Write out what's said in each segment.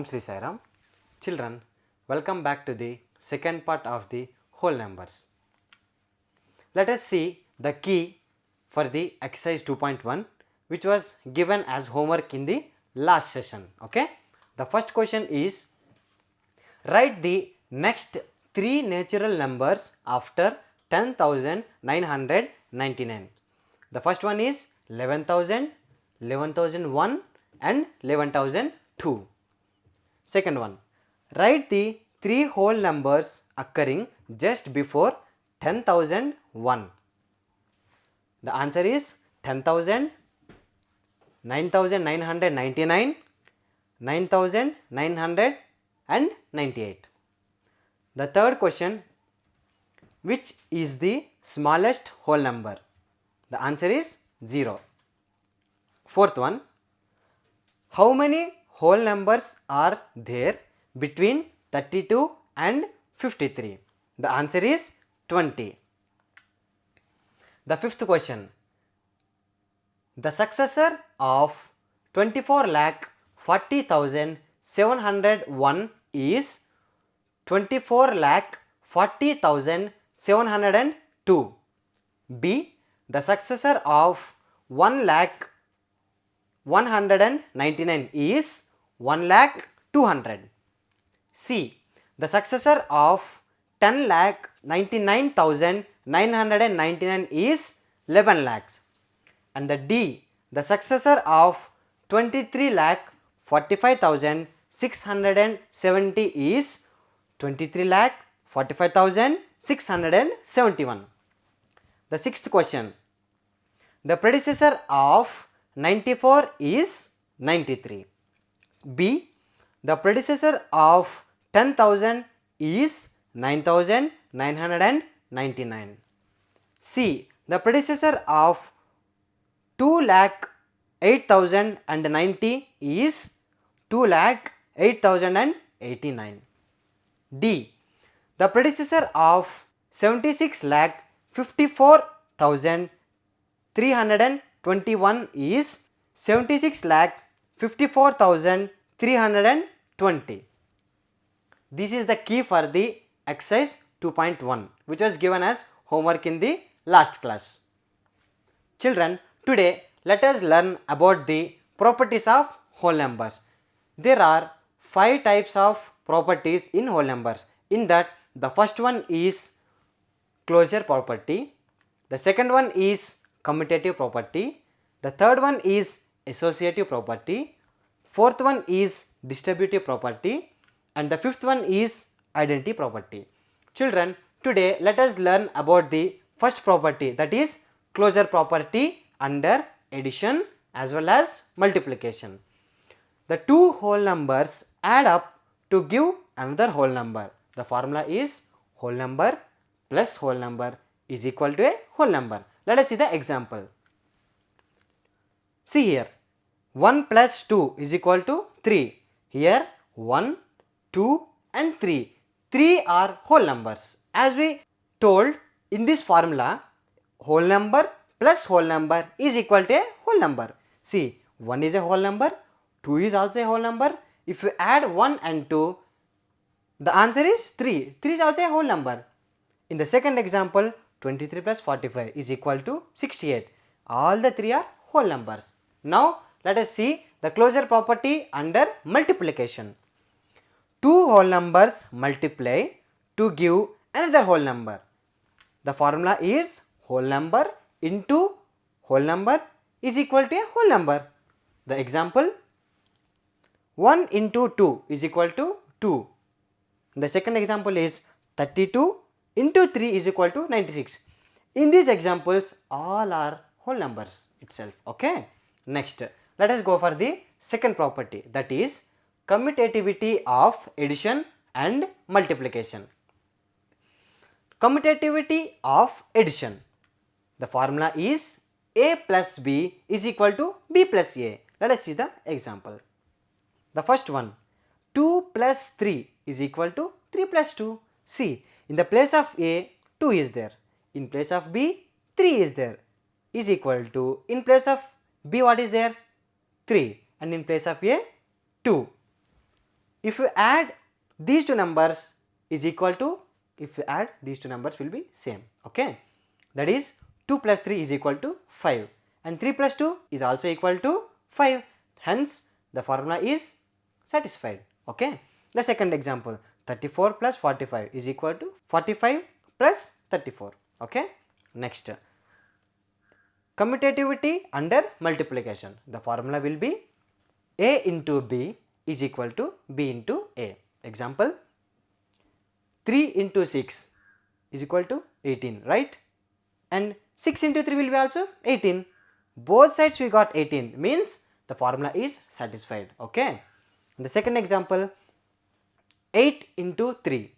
Om Sri Sai Ram. Children, welcome back to the second part of the whole numbers. Let us see the key for the exercise 2.1 which was given as homework in the last session. Okay. The first question is, write the next 3 natural numbers after 10,999. The first one is 11,000, 11,001 and 11,002. Second one, write the 3 whole numbers occurring just before 10,001. The answer is 10,000, 9,999, 9,998. The third question, which is the smallest whole number? The answer is 0. Fourth one, how many whole numbers are there between 32 and 53? The answer is 20. The fifth question, the successor of 24,40,701 is 24,40,702. B. The successor of 1,199 is 1,200,000. C. The successor of 10,99,999 is 11 lakhs. And the D. The successor of 23,45,670 is 23,45,671. The sixth question, the predecessor of 94 is 93. B. The predecessor of 10,000 is 9,999. C. The predecessor of 2,08,090 is 2,08,089. D. The predecessor of 76,54,321 is 76,54,320. This is the key for the exercise 2.1 which was given as homework in the last class. Children, today let us learn about the properties of whole numbers. There are 5 types of properties in whole numbers. In that, the first one is closure property, the second one is commutative property, the third one is associative property, fourth one is distributive property, and the fifth one is identity property. Children, today let us learn about the first property, that is closure property under addition as well as multiplication. The 2 whole numbers add up to give another whole number. The formula is whole number plus whole number is equal to a whole number. Let us see the example. See here, 1 plus 2 is equal to 3. Here 1, 2 and 3. 3 are whole numbers. As we told in this formula, whole number plus whole number is equal to a whole number. See, 1 is a whole number, 2 is also a whole number. If you add 1 and 2, the answer is 3. 3 is also a whole number. In the second example, 23 plus 45 is equal to 68. All the 3 are whole numbers. Now, let us see the closure property under multiplication. 2 whole numbers multiply to give another whole number. The formula is whole number into whole number is equal to a whole number. The example, 1 into 2 is equal to 2. The second example is 32 into 3 is equal to 96. In these examples, all are whole numbers itself. Okay. Next, let us go for the second property, that is commutativity of addition and multiplication. Commutativity of addition. The formula is a plus b is equal to b plus a. Let us see the example. The first one, 2 plus 3 is equal to 3 plus 2. See, in the place of a, 2 is there. In place of b, 3 is there. Is equal to, in place of b what is there? 3. And in place of a, 2. if you add these two numbers is equal to, if you add these two numbers will be same, okay. That is 2 plus 3 is equal to 5 and 3 plus 2 is also equal to 5. Hence, the formula is satisfied, okay. The second example, 34 plus 45 is equal to 45 plus 34, okay. Next, commutativity under multiplication. The formula will be A into B is equal to B into A. Example, 3 into 6 is equal to 18, right? And 6 into 3 will be also 18. Both sides we got 18, means the formula is satisfied, okay. The second example, 8 into 3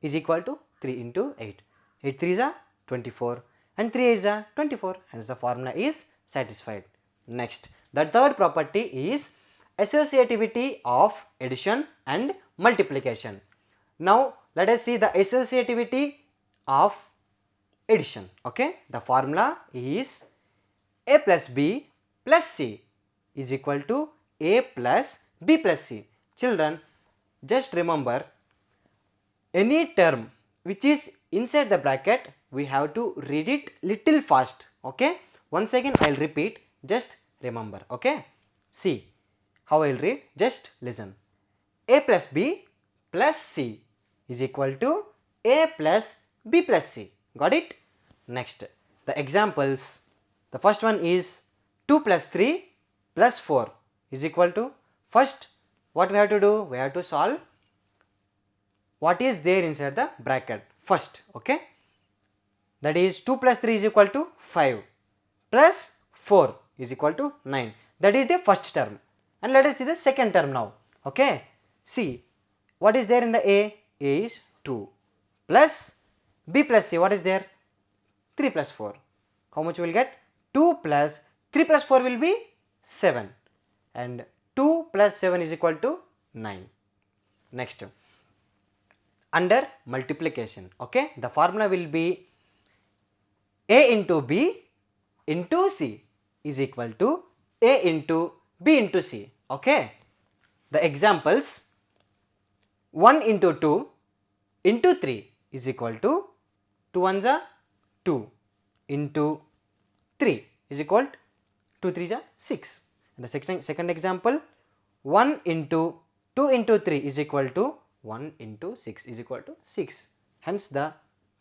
is equal to 3 into 8. 8 3 is a 24 and 3 is a 24, hence the formula is satisfied. Next, the third property is associativity of addition and multiplication. Now, let us see the associativity of addition, okay. The formula is A plus B plus C is equal to A plus B plus C. Children, just remember, any term which is inside the bracket, we have to read it little fast, okay. Once again I will repeat, just remember, okay. See how I will read, just listen. A plus B plus C is equal to A plus B plus C. Got it? Next, the examples. The first one is 2 plus 3 plus 4 is equal to, first what we have to do? We have to solve what is there inside the bracket first, okay. That is 2 plus 3 is equal to 5 plus 4 is equal to 9. That is the first term. And let us see the second term now, okay. See what is there in the A? A is 2 plus B plus C, what is there? 3 plus 4. How much we will get? 2 plus 3 plus 4 will be 7 and 2 plus 7 is equal to 9. Next, under multiplication, okay, the formula will be A into B into C is equal to A into B into C, okay. The examples, 1 into 2 into 3 is equal to 2 ones are 2 into 3 is equal to 2 3 is 6. And the second example, 1 into 2 into 3 is equal to 1 into 6 is equal to 6. Hence the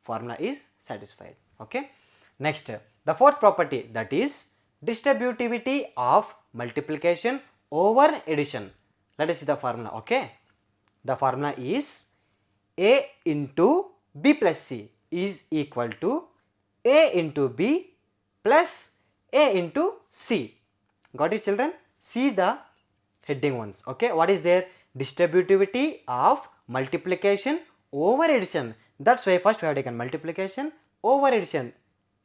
formula is satisfied, okay. Next, the fourth property, that is distributivity of multiplication over addition. Let us see the formula, okay. The formula is A into B plus C is equal to A into B plus A into C. Got it, children? See the heading ones, okay. What is there? Distributivity of multiplication over addition. That's why first we have taken multiplication over addition.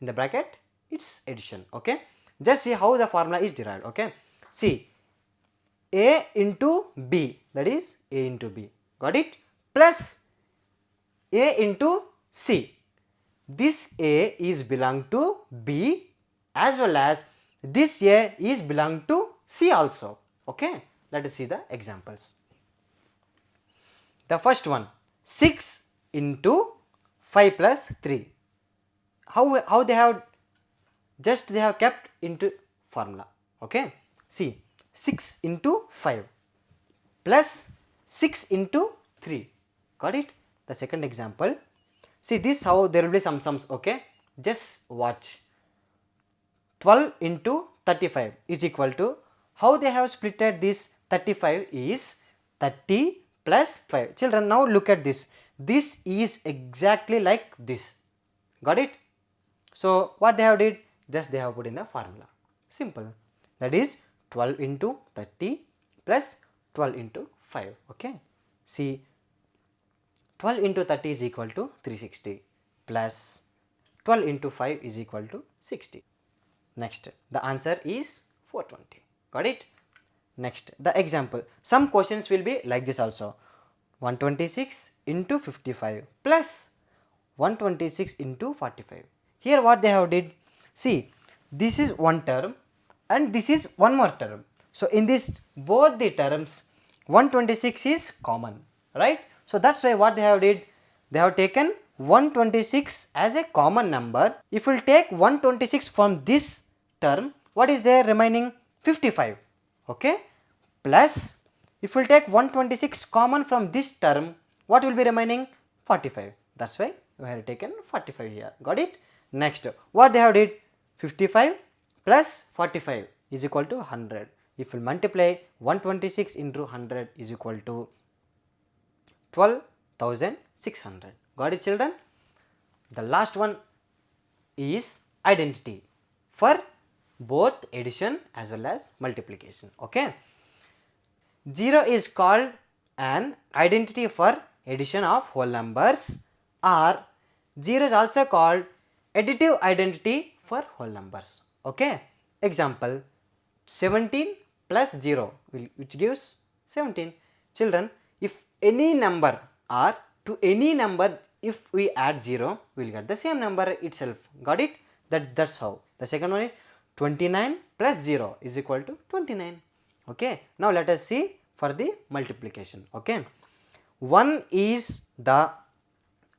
In the bracket, it's addition, okay. Just see how the formula is derived, okay. See, A into B, that is A into B, got it, plus A into C. This A is belong to B as well as this A is belong to C also, okay. Let us see the examples. The first one, 6 into 5 plus 3. How they have, just they have kept into formula, okay. See, 6 into 5 plus 6 into 3, got it. The second example, see this how there will be some sums, okay. Just watch. 12 into 35 is equal to, how they have splitted this 35 is 30 plus 5. Children, now look at this. This is exactly like this, got it. So what they have did, just they have put in the formula, simple. That is 12 into 30 plus 12 into 5, okay. See, 12 into 30 is equal to 360 plus 12 into 5 is equal to 60. Next, the answer is 420, got it. Next, the example. Some questions will be like this also. 126 into 55 plus 126 into 45. Here what they have did, see, this is one term and this is one more term. So in this both the terms, 126 is common, right? So that's why what they have did, they have taken 126 as a common number. If we will take 126 from this term, what is there remaining? 55, okay, plus if we will take 126 common from this term, what will be remaining? 45. That's why we have taken 45 here. Got it? Next, what they have did, 55 plus 45 is equal to 100. If we multiply 126 into 100 is equal to 12,600. Got it, children? The last one is identity for both addition as well as multiplication. Okay. 0 is called an identity for addition of whole numbers, or 0 is also called additive identity for whole numbers. Okay. Example, 17 plus 0 which gives 17. Children, if any number or to any number if we add 0, we will get the same number itself. Got it? That's how. The second one is 29 plus 0 is equal to 29. Okay. Now let us see for the multiplication. Okay. 1 is the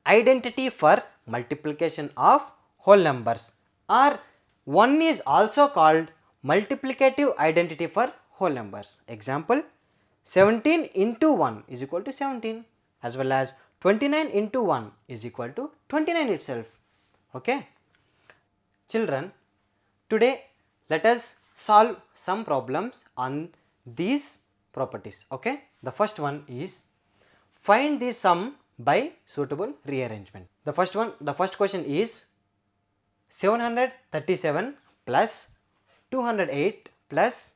identity for multiplication of whole numbers, or 1 is also called multiplicative identity for whole numbers. Example, 17 into 1 is equal to 17, as well as 29 into 1 is equal to 29 itself. Okay. Children, today let us solve some problems on these properties. Okay. The first one is find the sum by suitable rearrangement. The first question is 737 plus 208 plus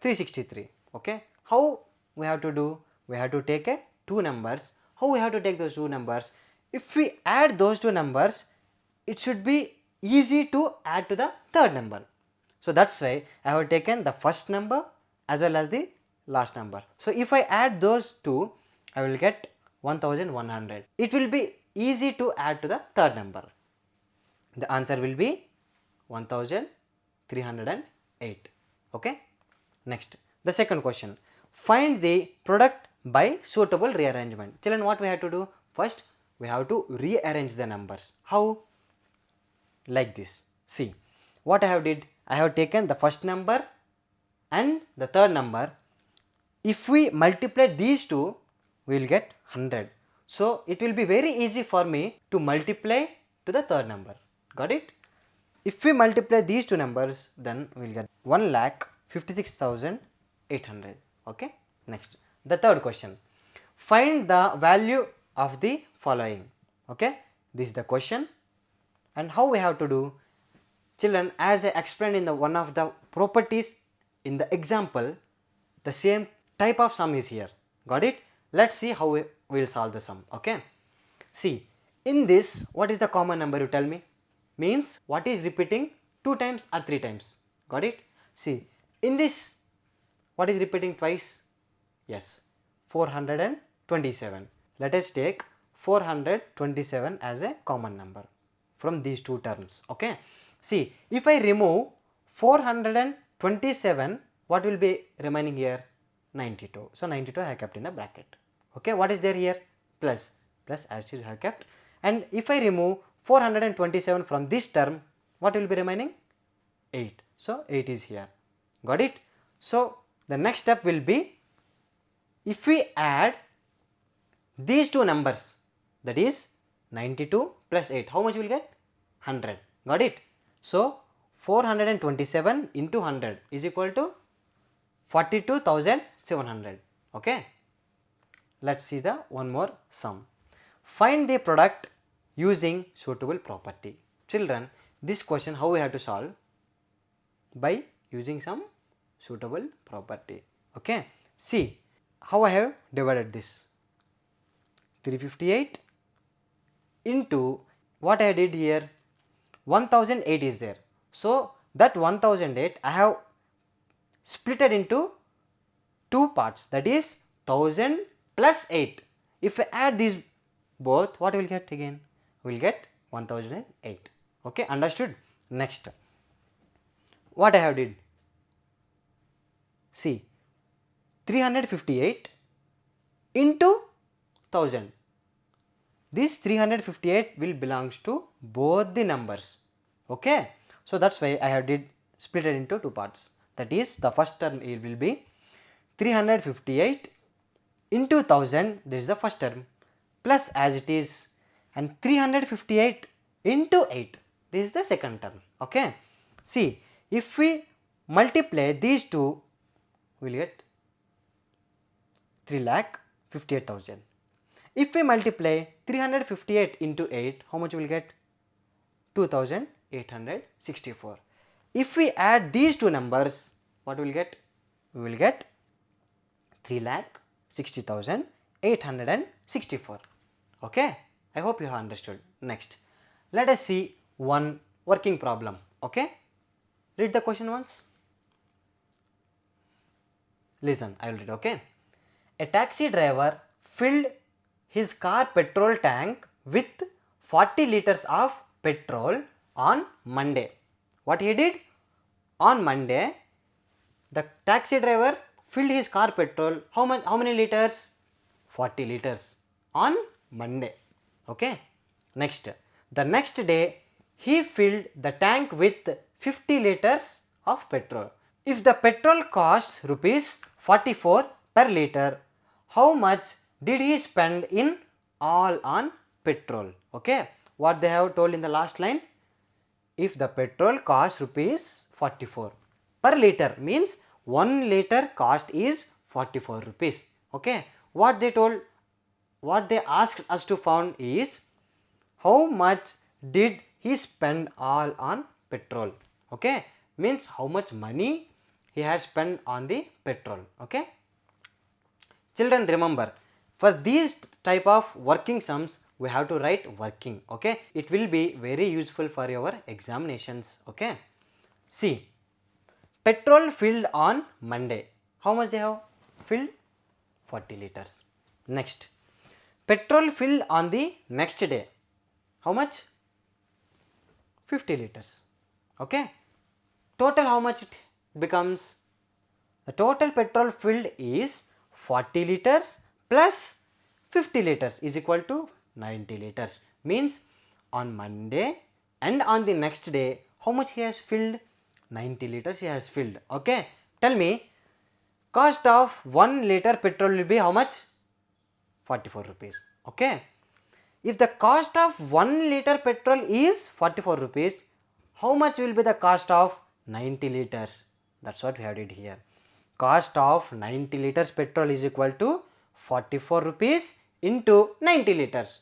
363. Okay. How we have to do? We have to take two numbers. How we have to take those two numbers? If we add those two numbers, it should be easy to add to the third number. So that's why I have taken the first number as well as the last number. So if I add those two, I will get 1100. It will be easy to add to the third number. The answer will be 1308. Okay. Next, the second question, find the product by suitable rearrangement. Children, what we have to do? First, we have to rearrange the numbers. How? Like this. See, what I have did, I have taken the first number and the third number. If we multiply these two, we will get 100. So it will be very easy for me to multiply to the third number. Got it? If we multiply these two numbers, then we will get 1,56,800. Okay. Next, the third question, find the value of the following. Okay. This is the question, and how we have to do? Children, as I explained in the one of the properties in the example, the same type of sum is here. Got it? Let's see how we will solve the sum. Okay. See, in this, what is the common number? You tell me. Means what is repeating 2 times or 3 times. Got it? See, in this, what is repeating twice? Yes, 427. Let us take 427 as a common number from these two terms. Okay. See, if I remove 427, what will be remaining here? 92. So 92 I have kept in the bracket. Okay. What is there here? Plus as it is I have kept. And if I remove 427 from this term, what will be remaining? 8. So 8 is here. Got it? So the next step will be, if we add these two numbers, that is 92 plus 8, how much will get? 100. Got it? So 427 into 100 is equal to 42,700. Okay. Let's see the one more sum. Find the product using suitable property. Children, this question how we have to solve? By using some suitable property. Okay. See how I have divided this. 358 into what I did here, 1008 is there. So that 1008 I have split it into two parts, that is 1000 plus 8. If I add these both, what will get again? We will get 1008. Okay, understood? Next, what I have did? See, 358 into 1000. This 358 will belongs to both the numbers. Okay. So that's why I have did split it into two parts. That is, the first term will be 358 into 1000, this is the first term, plus as it is, and 358 into 8, this is the second term. Okay. See, if we multiply these two, we will get 3,58,000. If we multiply 358 into 8, how much we will get? 2,864. If we add these two numbers, what we will get? We will get 3,60,864. Okay. I hope you have understood. Next, let us see one working problem. Okay. Read the question once. Listen, I will read. Okay. A taxi driver filled his car petrol tank with 40 liters of petrol on Monday. What he did? On Monday, the taxi driver filled his car petrol, how many liters? 40 liters on Monday. Okay. Next, the next day he filled the tank with 50 liters of petrol. If the petrol costs rupees 44 per liter, how much did he spend in all on petrol? Okay. What they have told in the last line? If the petrol costs rupees 44 per liter, means 1 liter cost is 44 rupees. Okay. What they asked us to find is how much did he spend all on petrol. Okay. Means how much money he has spent on the petrol. Okay. Children, remember, for these type of working sums, we have to write working. Okay. It will be very useful for your examinations. Okay. See, petrol filled on Monday. How much they have filled? 40 liters. Next, petrol filled on the next day. How much? 50 liters. Okay. Total how much it becomes? The total petrol filled is 40 liters plus 50 liters is equal to 90 liters. Means on Monday and on the next day, how much he has filled? 90 liters he has filled. Okay. Tell me, cost of 1 liter petrol will be how much? 44 rupees. Okay. If the cost of 1 liter petrol is 44 rupees, how much will be the cost of 90 liters? That's what we have did here. Cost of 90 liters petrol is equal to 44 rupees into 90 liters.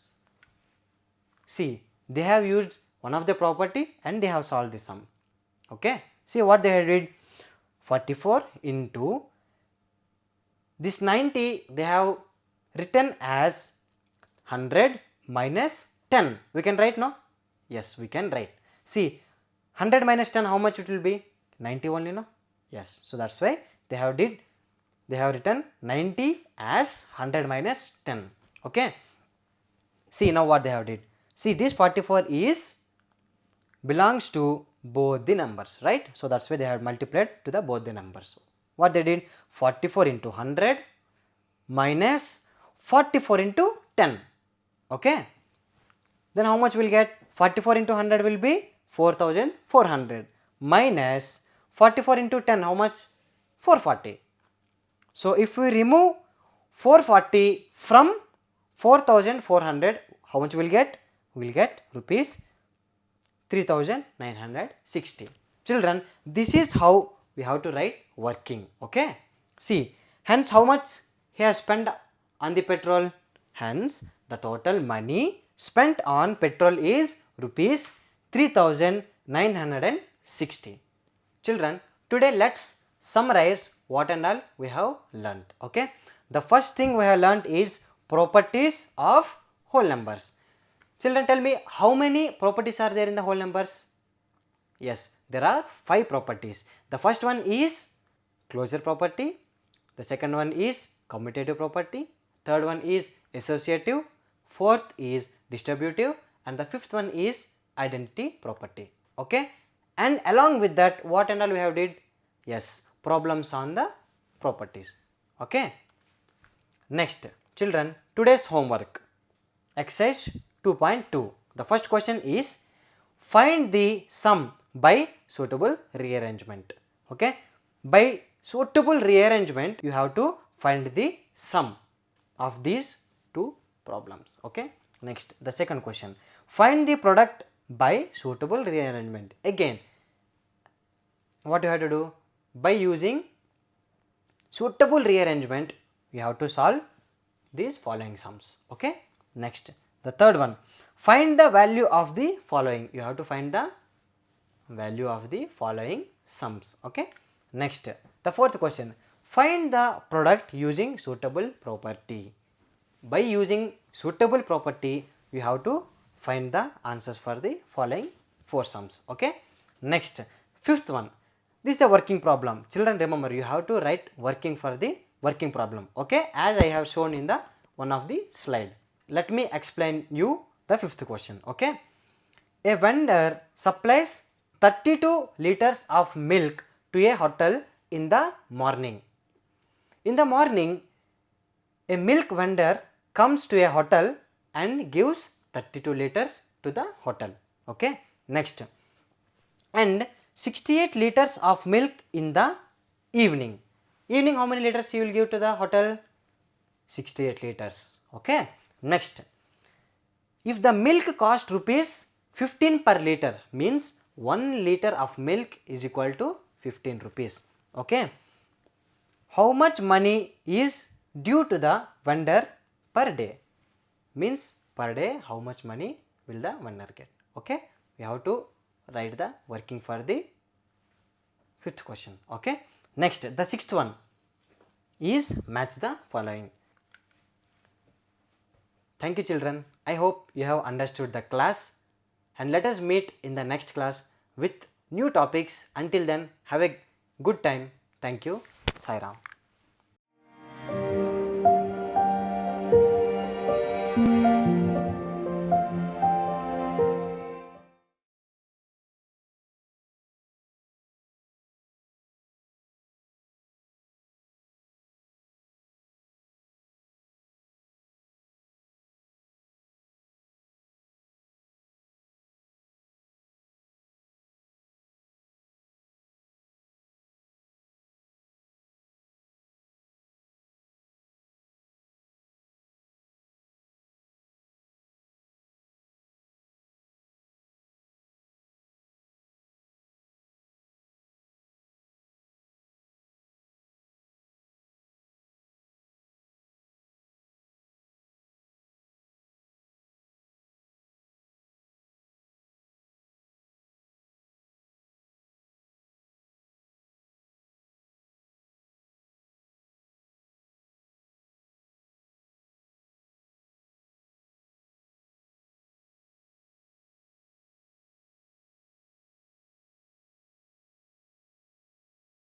See, they have used one of the property and they have solved the sum. Okay. See what they have did? 44 into this 90 they have written as 100 minus 10. We can write, no? Yes, we can write. See, 100 minus 10, how much it will be? 90 only, no? Yes. So that's why they have written 90 as 100 minus 10. Okay. See now what they have did. See, this 44 is belongs to both the numbers, right? So that's why they have multiplied to the both the numbers. What they did? 44 into 100 minus 44 into 10. Okay. Then how much will get? 44 into 100 will be 4400 minus 44 into 10, how much? 440. So if we remove 440 from 4400, how much we will get? We will get rupees 3960. Children, this is how we have to write working. Okay. See, hence how much he has spent on the petrol? Hence the total money spent on petrol is rupees 3960. Children, today let's summarize what and all we have learnt. Okay. The first thing we have learnt is properties of whole numbers. Children, tell me, how many properties are there in the whole numbers? Yes, there are 5 properties. The first one is closure property. The second one is commutative property. Third one is associative. Fourth is distributive. And the fifth one is identity property. Okay. And along with that, what and all we have did? Yes, problems on the properties. Okay. Next, children, today's homework, exercise 2.2. The first question is find the sum by suitable rearrangement. Okay, by suitable rearrangement you have to find the sum of these two problems. Okay, next the second question, find the product by suitable rearrangement. Again, what you have to do, by using suitable rearrangement you have to solve these following sums. Okay, next the third one, find the value of the following. You have to find the value of the following sums. Okay, next the fourth question, find the product using suitable property. By using suitable property you have to find the answers for the following four sums. Okay, next fifth one, this is the working problem. Children, remember you have to write working for the working problem. Okay, as I have shown in the one of the slide. Let me explain you the fifth question. Okay, a vendor supplies 32 liters of milk to a hotel in the morning. In the morning, a milk vendor comes to a hotel and gives 32 liters to the hotel. Okay, next, and 68 liters of milk in the evening. Evening, how many liters you will give to the hotel? 68 liters. Okay, next, if the milk cost rupees 15 per liter, means 1 liter of milk is equal to 15 rupees. Okay, how much money is due to the vendor per day? Means per day how much money will the vendor get. Okay, we have to write the working for the fifth question. Okay, next the sixth one is match the following. Thank you children, I hope you have understood the class, and let us meet in the next class with new topics. Until then, have a good time. Thank you. Sai Ram.